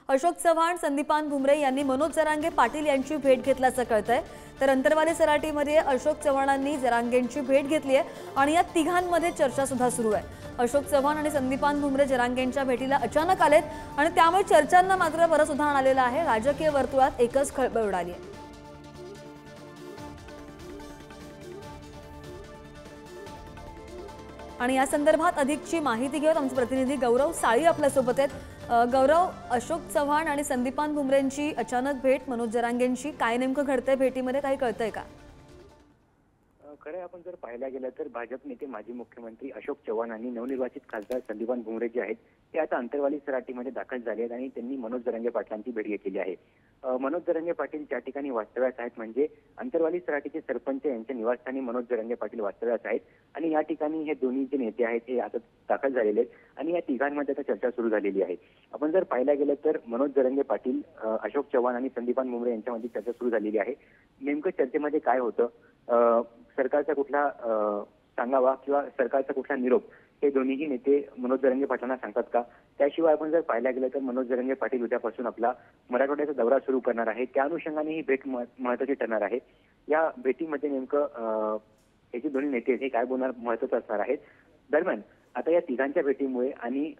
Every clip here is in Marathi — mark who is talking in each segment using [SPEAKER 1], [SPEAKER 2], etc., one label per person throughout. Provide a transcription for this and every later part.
[SPEAKER 1] अशोक चव्हाण, संदीपान भुमरे यांनी मनोज जरांगे पाटील यांची भेट घेतल्याचं कळतंय। तर अंतरवाली सराटीमध्ये अशोक चव्हाणांनी जरांगेंची भेट घेतली आहे आणि या तिघांमध्ये चर्चा सुद्धा सुरू आहे। अशोक चव्हाण आणि संदीपान भुमरे जरांगेंच्या भेटीला अचानक आलेत आणि त्यामुळे चर्चांना मात्र बरंच उधाण आलेलं आहे। राजकीय वर्तुळात एकच खळबळ उडाली आहे। आणि या संदर्भात अधिकची माहिती घेऊन आमचे प्रतिनिधी गौरव साळी आपल्या सोबत आहेत। गौरव, अशोक चव्हाण आणि संदीपान भुमरेंची अचानक भेट मनोज जरांगेंची, काय नेमकं घडतंय भेटीमध्ये, काही कळतंय का?
[SPEAKER 2] खरं आपण जर पाहायला गेलं तर भाजप नेते माजी मुख्यमंत्री अशोक चव्हाण आणि नवनिर्वाचित खासदार संदीपान भुमरे जे आहेत ते आता अंतरवाली सराटीमध्ये दाखल झाले आहेत आणि त्यांनी मनोज जरांगे पाटलांची भेट घेतलेली आहे। मनोज जरांगे पाटील ज्या ठिकाणी वास्तव्यास आहेत म्हणजे अंतरवाली सराटीचे सरपंच यांच्या निवासस्थानी मनोज जरांगे पाटील वास्तव्यास आहेत आणि या ठिकाणी हे दोन्ही जे नेते आहेत हे आता दाखल झालेले आहेत आणि या तिघांमध्ये आता चर्चा सुरू झालेली आहे। आपण जर पाहायला गेलं तर मनोज जरांगे पाटील, अशोक चव्हाण आणि संदीपान भुमरे यांच्यामध्ये चर्चा सुरू झालेली आहे। नेमकं चर्चेमध्ये काय होतं, सरकारचा कुठला सांगावा किंवा सरकारचा कुठला निरोप, हे दोन्हीही नेते मनोज जरांगे पाटलांना सांगतात का? त्याशिवाय आपण जर पाहायला गेलं तर मनोज जरांगे पाटील उद्यापासून आपला मराठवाड्याचा दौरा सुरू करणार आहे, त्या अनुषंगाने ही भेट महत्त्वाची ठरणार आहे। या भेटीमध्ये नेमकं हे जे दोन्ही नेते हे काय बोलणार महत्त्वाचं असणार आहे। दरम्यान आता या तिघांच्या भेटीमुळे आणि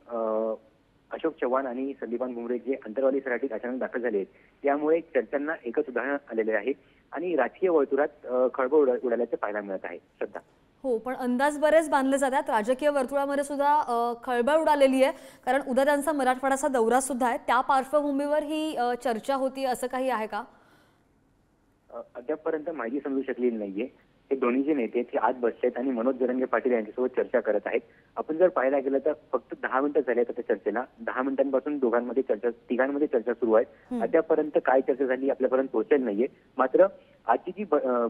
[SPEAKER 2] अशोक चव्हाण आणि संदीपान भुमरे जे अंतरवाली सराटीत अचानक दाखल झाले आहेत त्यामुळे चर्चांना एकच उदाहरण आलेले आहे आणि राजकीय वर्तुळात खळबळ उडाल्याचे पाहायला मिळत आहे सध्या।
[SPEAKER 1] हो, पण अंदाज बरेच बांधले जातात। राजकीय वर्तुळामध्ये सुद्धा खळबळ उडालेली आहे, कारण उद्या त्यांचा मराठवाड्याचा दौरा सुद्धा आहे। त्या पार्श्वभूमीवर ही चर्चा होती असं काही आहे का?
[SPEAKER 2] अद्यापपर्यंत माहिती समजू शकलेली नाहीये। हे दोन्ही जे नेते ते आज बसलेत आणि मनोज जरांगे पाटील यांच्यासोबत चर्चा करत आहेत। आपण जर पाहायला गेलं तर फक्त 10 मिनिटं झाली आहेत त्या चर्चेला। 10 मिनिटांपासून तिघांमध्ये चर्चा सुरू आहे। अद्यापर्यंत काय चर्चा झाली आपल्यापर्यंत पोहोचेल नाहीये। मात्र आजची जी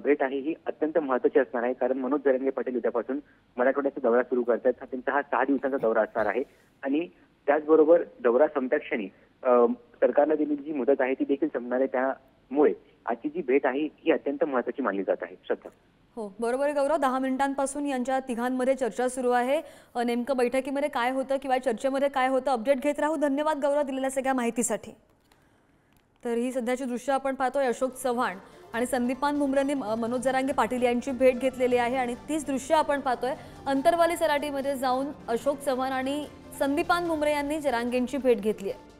[SPEAKER 2] भेट आहे ही अत्यंत महत्त्वाची असणार आहे, कारण मनोज जरांगे पाटील उद्यापासून मराठवाड्याचा दौरा सुरू करतात। त्यांचा हा 6 दिवसांचा दौरा असणार आहे आणि त्याचबरोबर दौरा संपत्याक्षणी सरकारला दिलेली जी मुदत आहे ती देखील संपणार आहे। त्यामुळे आजची जी भेट आहे ही अत्यंत महत्त्वाची मानली जात आहे सध्या।
[SPEAKER 1] हो, बरोबर आहे गौरव। 10 मिनिटांपासून यांच्या तिघांमध्ये चर्चा सुरू आहे। नेमकं बैठकीमध्ये काय होतं किंवा चर्चेमध्ये काय होतं, अपडेट घेत राहू। धन्यवाद गौरव दिलेल्या सगळ्या माहितीसाठी। तर ही सध्याची दृश्य आपण पाहतोय। अशोक चव्हाण आणि संदीपान भुमरेंनी मनोज जरांगे पाटील यांची भेट घेतलेली आहे आणि तीच दृश्य आपण पाहतोय। अंतरवाली सराटीमध्ये जाऊन अशोक चव्हाण आणि संदीपान भुमरे यांनी जरांगेंची भेट घेतली आहे।